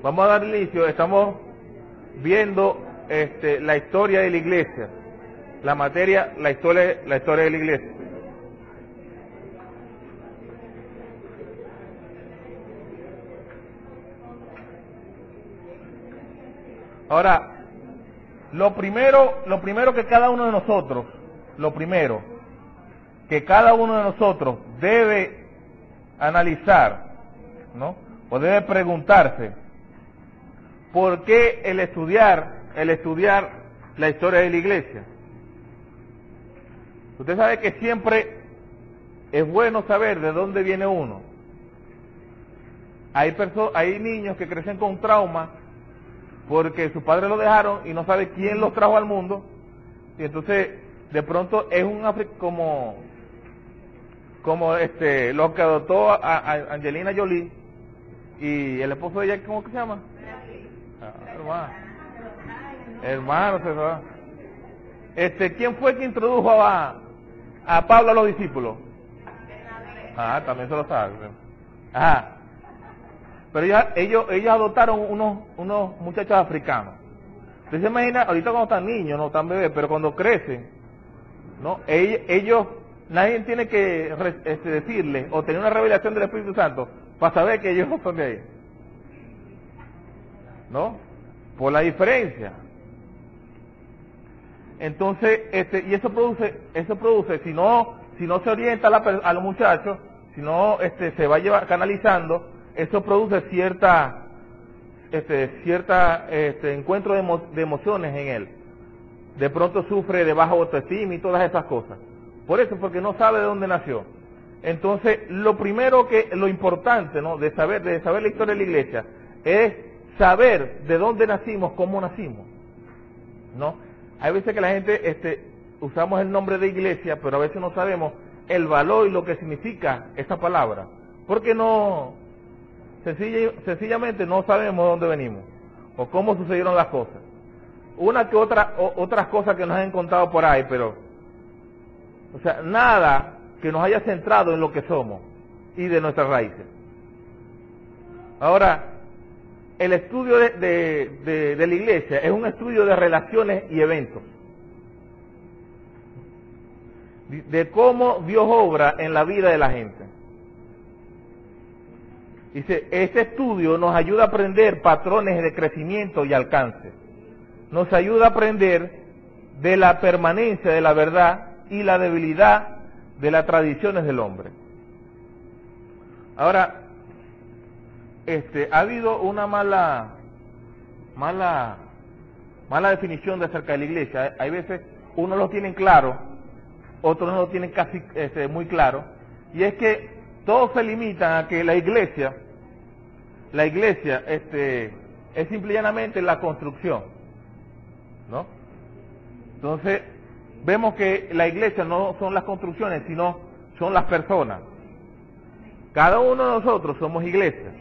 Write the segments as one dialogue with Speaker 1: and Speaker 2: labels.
Speaker 1: Vamos a dar inicio, estamos viendo la historia de la iglesia, la materia, la historia de la iglesia. Ahora, lo primero que cada uno de nosotros, debe analizar, ¿no? O debe preguntarse, ¿por qué el estudiar la historia de la iglesia? Usted sabe que siempre es bueno saber de dónde viene uno. Hay niños que crecen con trauma porque sus padres lo dejaron y no sabe quién los trajo al mundo, y entonces de pronto es un como lo que adoptó a Angelina Jolie y el esposo de ella, ¿cómo que se llama? Hermano, se va. ¿Quién fue que introdujo a Pablo a los discípulos? También se lo sabe. Pero ellos adoptaron unos muchachos africanos. Usted se imagina, ahorita cuando están niños, no están bebés, pero cuando crecen, ¿no? Ellos, nadie tiene que decirles o tener una revelación del Espíritu Santo para saber que ellos son de ahí, ¿no? Por la diferencia. Entonces, y eso produce, si no se orienta a los muchachos, si no se va canalizando, eso produce cierta encuentro de emociones en él. De pronto sufre de baja autoestima y todas esas cosas. Por eso, porque no sabe de dónde nació. Entonces, lo importante, ¿no?, de saber la historia de la iglesia, es saber de dónde nacimos, cómo nacimos, ¿no? Hay veces que la gente, usamos el nombre de iglesia, pero a veces no sabemos el valor y lo que significa esa palabra. Porque sencillamente no sabemos de dónde venimos, o cómo sucedieron las cosas. Otras cosas que nos han contado por ahí, pero, nada que nos haya centrado en lo que somos y de nuestras raíces. Ahora, el estudio de la iglesia es un estudio de relaciones y eventos, de cómo Dios obra en la vida de la gente. Dice, este estudio nos ayuda a aprender patrones de crecimiento y alcance. Nos ayuda a aprender de la permanencia de la verdad y la debilidad de las tradiciones del hombre. Ahora, ha habido una mala definición de acerca de la iglesia. Hay veces unos lo tienen claro, otros no lo tienen casi muy claro, y es que todos se limitan a que la iglesia es simple y llanamente la construcción, ¿no? Entonces, vemos que la iglesia no son las construcciones, sino son las personas. Cada uno de nosotros somos iglesia.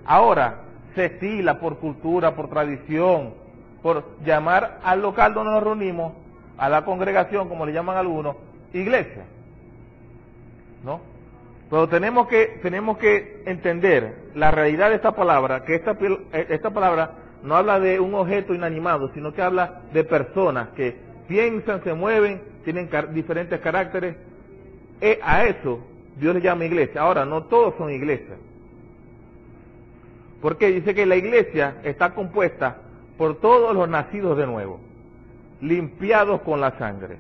Speaker 1: Ahora, se estila por cultura, por tradición, por llamar al local donde nos reunimos, a la congregación, como le llaman algunos, iglesia, ¿no? Pero tenemos que entender la realidad de esta palabra, que esta palabra no habla de un objeto inanimado, sino que habla de personas que piensan, se mueven, tienen diferentes caracteres. A eso Dios le llama iglesia. Ahora, no todos son iglesias. Porque dice que la iglesia está compuesta por todos los nacidos de nuevo, limpiados con la sangre.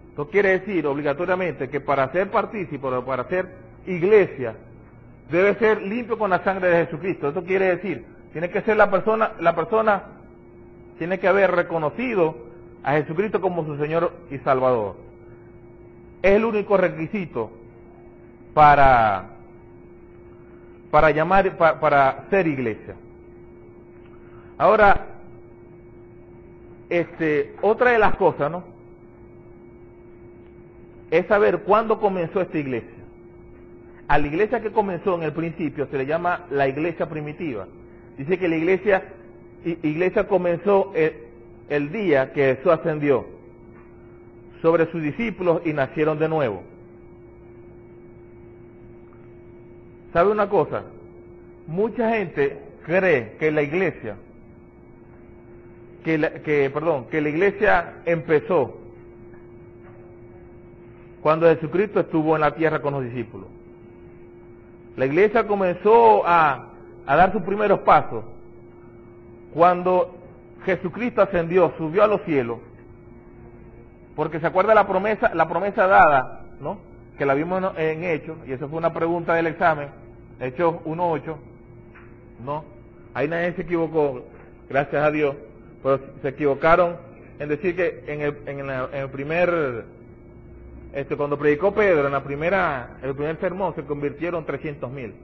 Speaker 1: Esto quiere decir obligatoriamente que para ser partícipe, para ser iglesia, debe ser limpio con la sangre de Jesucristo. Eso quiere decir, tiene que ser la persona tiene que haber reconocido a Jesucristo como su Señor y Salvador. Es el único requisito para ser iglesia. Ahora, otra de las cosas, ¿no?, es saber cuándo comenzó esta iglesia. A la iglesia que comenzó en el principio se le llama la iglesia primitiva. Dice que la iglesia comenzó el día que Jesús ascendió sobre sus discípulos y nacieron de nuevo. ¿Sabe una cosa? Mucha gente cree que la iglesia, que la iglesia empezó cuando Jesucristo estuvo en la tierra con los discípulos. La iglesia comenzó a dar sus primeros pasos cuando Jesucristo ascendió, subió a los cielos, porque se acuerda la promesa dada, ¿no? Que la vimos en Hechos, y eso fue una pregunta del examen, Hechos 1:8, ¿no? Ahí nadie se equivocó, gracias a Dios, pero se equivocaron en decir que en el primer, cuando predicó Pedro, el primer sermón, se convirtieron 300,000.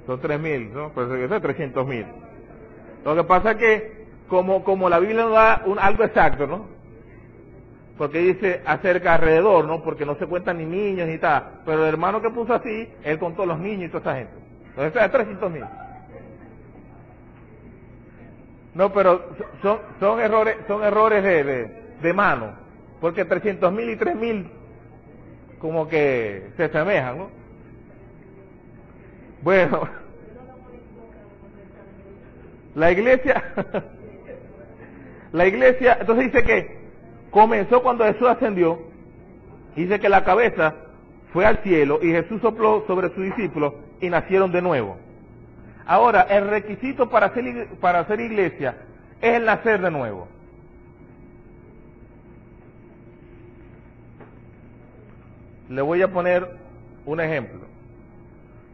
Speaker 1: Son 3,000, ¿no? Pues eso es 300,000. Lo que pasa es que, como la Biblia no da algo exacto, ¿no? Porque dice acerca alrededor, ¿no? Porque no se cuentan ni niños ni tal. Pero el hermano que puso así, él contó los niños y toda esa gente. Entonces es 300,000. No, pero son errores de mano. Porque 300,000 y 3,000 como que se asemejan, ¿no? Bueno, la iglesia, entonces dice que comenzó cuando Jesús ascendió, dice que la cabeza fue al cielo y Jesús sopló sobre sus discípulos y nacieron de nuevo. Ahora, el requisito para hacer iglesia es el nacer de nuevo. Le voy a poner un ejemplo.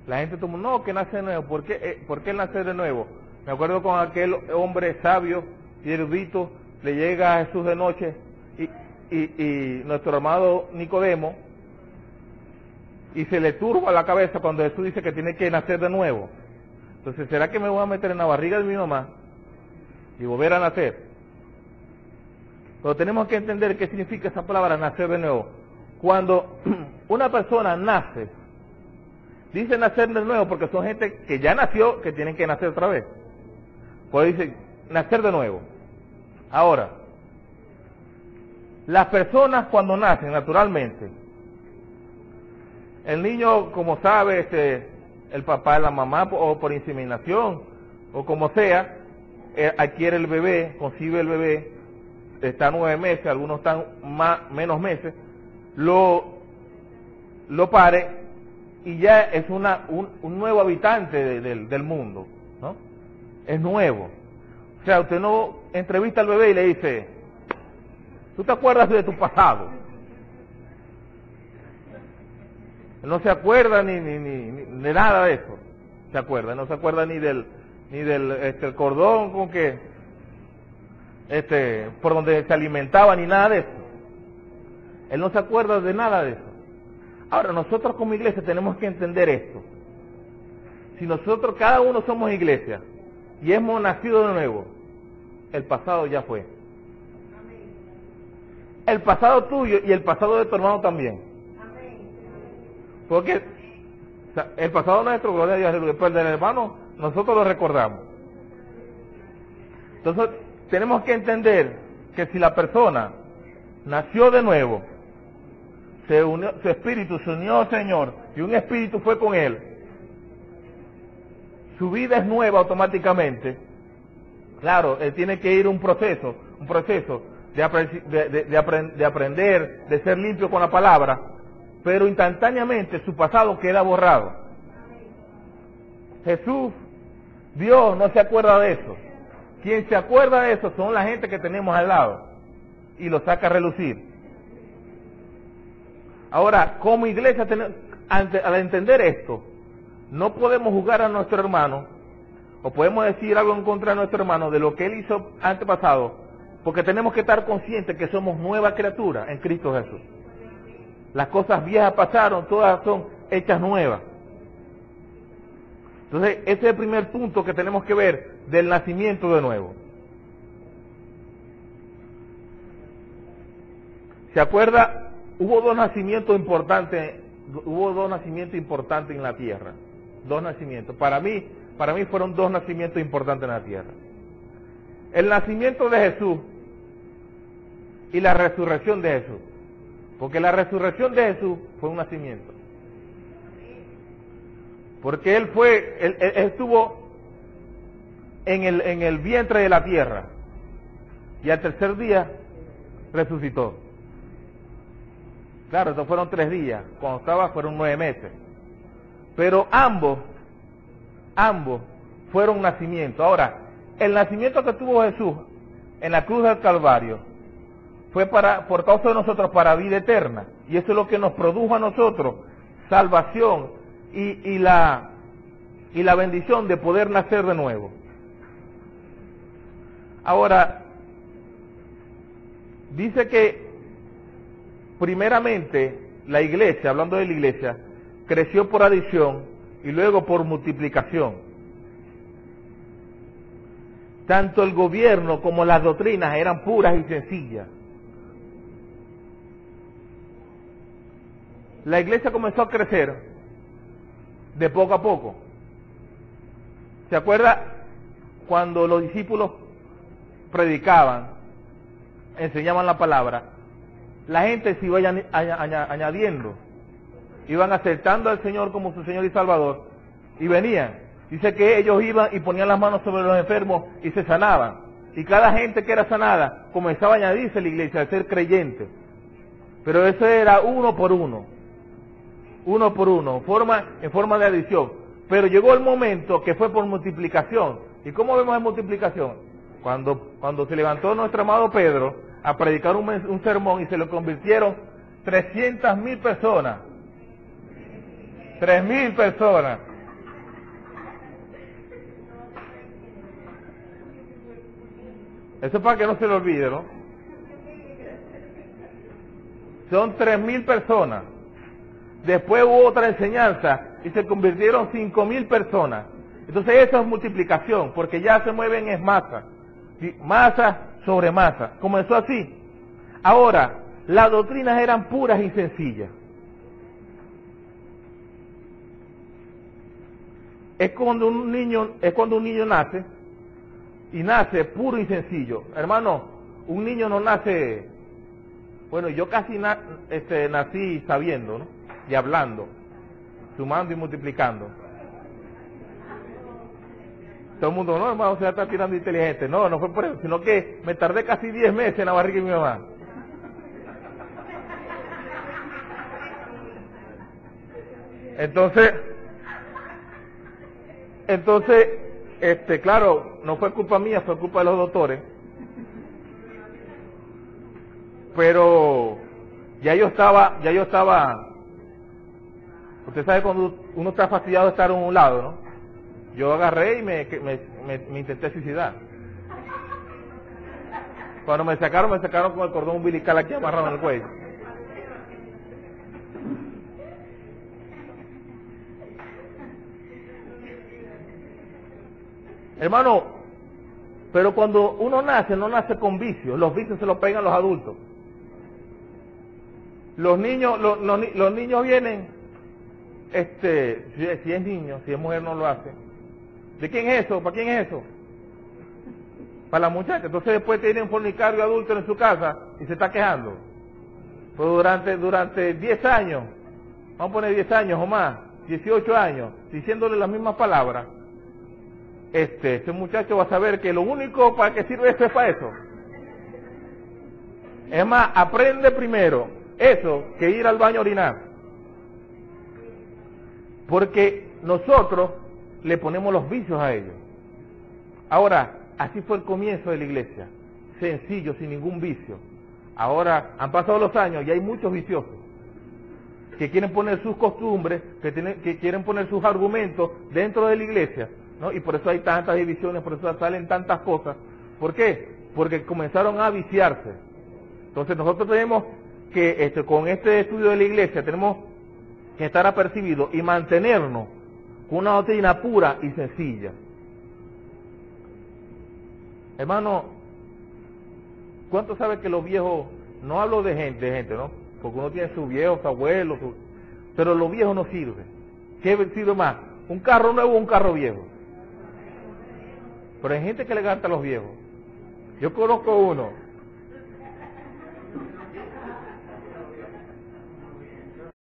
Speaker 1: La gente toma, no, que nace de nuevo. ¿Por qué el nacer de nuevo? Me acuerdo con aquel hombre sabio y erudito, le llega a Jesús de noche y nuestro amado Nicodemo, y se le turba la cabeza cuando Jesús dice que tiene que nacer de nuevo. Entonces, ¿será que me voy a meter en la barriga de mi mamá y volver a nacer? Pero tenemos que entender qué significa esa palabra, nacer de nuevo. Cuando una persona nace, dice nacer de nuevo porque son gente que ya nació, que tienen que nacer otra vez. Pues dice nacer de nuevo. Ahora, las personas cuando nacen naturalmente, el niño, como sabe, el papá, la mamá, o por inseminación, o como sea, adquiere el bebé, concibe el bebé, está 9 meses, algunos están menos meses, lo pare, y ya es un nuevo habitante del mundo, ¿no? Es nuevo. O sea, usted no entrevista al bebé y le dice, ¿tú te acuerdas de tu pasado? Él no se acuerda ni de nada de eso. Se acuerda, no se acuerda ni del el cordón con que por donde se alimentaba, ni nada de eso. Él no se acuerda de nada de eso. Ahora, nosotros como iglesia tenemos que entender esto. Si nosotros, cada uno somos iglesia, y hemos nacido de nuevo, el pasado ya fue. El pasado tuyo y el pasado de tu hermano también. Porque el pasado nuestro, gloria a Dios, después del hermano, nosotros lo recordamos. Entonces, tenemos que entender que si la persona nació de nuevo, su espíritu se unió al Señor y un espíritu fue con él, su vida es nueva automáticamente. Claro, él tiene que ir un proceso de aprender, de ser limpio con la palabra, pero instantáneamente su pasado queda borrado. Jesús, Dios no se acuerda de eso. Quien se acuerda de eso son la gente que tenemos al lado y lo saca a relucir. Ahora, como iglesia, al entender esto, no podemos juzgar a nuestro hermano, o podemos decir algo en contra de nuestro hermano de lo que él hizo antepasado, porque tenemos que estar conscientes que somos nueva criatura en Cristo Jesús. Las cosas viejas pasaron, todas son hechas nuevas. Entonces, ese es el primer punto que tenemos que ver del nacimiento de nuevo. ¿Se acuerda? Hubo dos nacimientos importantes en la tierra. Dos nacimientos. Para mí fueron dos nacimientos importantes en la tierra. El nacimiento de Jesús y la resurrección de Jesús. Porque la resurrección de Jesús fue un nacimiento. Porque él estuvo en el vientre de la tierra y al tercer día resucitó. Claro, estos fueron 3 días, cuando estaba fueron 9 meses. Pero ambos fueron nacimientos. Ahora, el nacimiento que tuvo Jesús en la cruz del Calvario fue por causa de nosotros, para vida eterna. Y eso es lo que nos produjo a nosotros salvación y la bendición de poder nacer de nuevo. Ahora, dice que primeramente la iglesia, hablando de la iglesia, creció por adición y luego por multiplicación. Tanto el gobierno como las doctrinas eran puras y sencillas. La iglesia comenzó a crecer de poco a poco. ¿Se acuerda cuando los discípulos predicaban, enseñaban la palabra? La gente se iba añadiendo, iban aceptando al Señor como su Señor y Salvador, y venían. Dice que ellos iban y ponían las manos sobre los enfermos y se sanaban. Y cada gente que era sanada comenzaba a añadirse a la iglesia, a ser creyente. Pero eso era uno por uno, en forma de adición. Pero llegó el momento que fue por multiplicación. ¿Y cómo vemos la multiplicación? Cuando se levantó nuestro amado Pedro a predicar un sermón y se lo convirtieron 300,000 personas. 3,000 personas. Eso es para que no se lo olvide, ¿no? Son 3,000 personas. Después hubo otra enseñanza y se convirtieron 5,000 personas. Entonces eso es multiplicación, porque ya se mueven en masa. Masa sobre masa. Comenzó así. Ahora, las doctrinas eran puras y sencillas. Es cuando un niño nace, y nace puro y sencillo. Hermano, un niño no nace, bueno, yo casi nací sabiendo, ¿no? Y hablando, sumando y multiplicando. Todo el mundo, no, hermano, se está tirando inteligente. No, no fue por eso, sino que me tardé casi 10 meses en la barriga de mi mamá. Entonces, claro, no fue culpa mía, fue culpa de los doctores. Pero ya yo estaba, usted sabe cuando uno está fastidiado de estar en un lado, ¿no? Yo agarré y me intenté suicidar. Cuando me sacaron con el cordón umbilical aquí amarrado en el cuello. Hermano, pero cuando uno nace, no nace con vicios. Los vicios se los pegan los adultos. Los niños vienen, si es niño, si es mujer no lo hace. ¿De quién es eso? ¿Para quién es eso? Para la muchacha. Entonces después tiene un fornicario adulto en su casa y se está quejando. Pues durante 10 años, vamos a poner 10 años o más, 18 años, diciéndole las mismas palabras, ese muchacho va a saber que lo único para que sirve eso es para eso. Es más, aprende primero eso que ir al baño a orinar. Porque nosotros le ponemos los vicios a ellos. Ahora, así fue el comienzo de la iglesia, sencillo, sin ningún vicio. Ahora han pasado los años y hay muchos viciosos que quieren poner sus costumbres, que quieren poner sus argumentos dentro de la iglesia, ¿no? Y por eso hay tantas divisiones, por eso salen tantas cosas. ¿Por qué? Porque comenzaron a viciarse. Entonces nosotros tenemos que, con este estudio de la iglesia, tenemos que estar apercibidos y mantenernos con una doctrina pura y sencilla. Hermano, ¿cuánto sabe que los viejos, no hablo de gente, ¿no? Porque uno tiene sus viejos, sus abuelos, pero los viejos no sirven. ¿Qué sirve más? ¿Un carro nuevo o un carro viejo? Pero hay gente que le gasta a los viejos. Yo conozco uno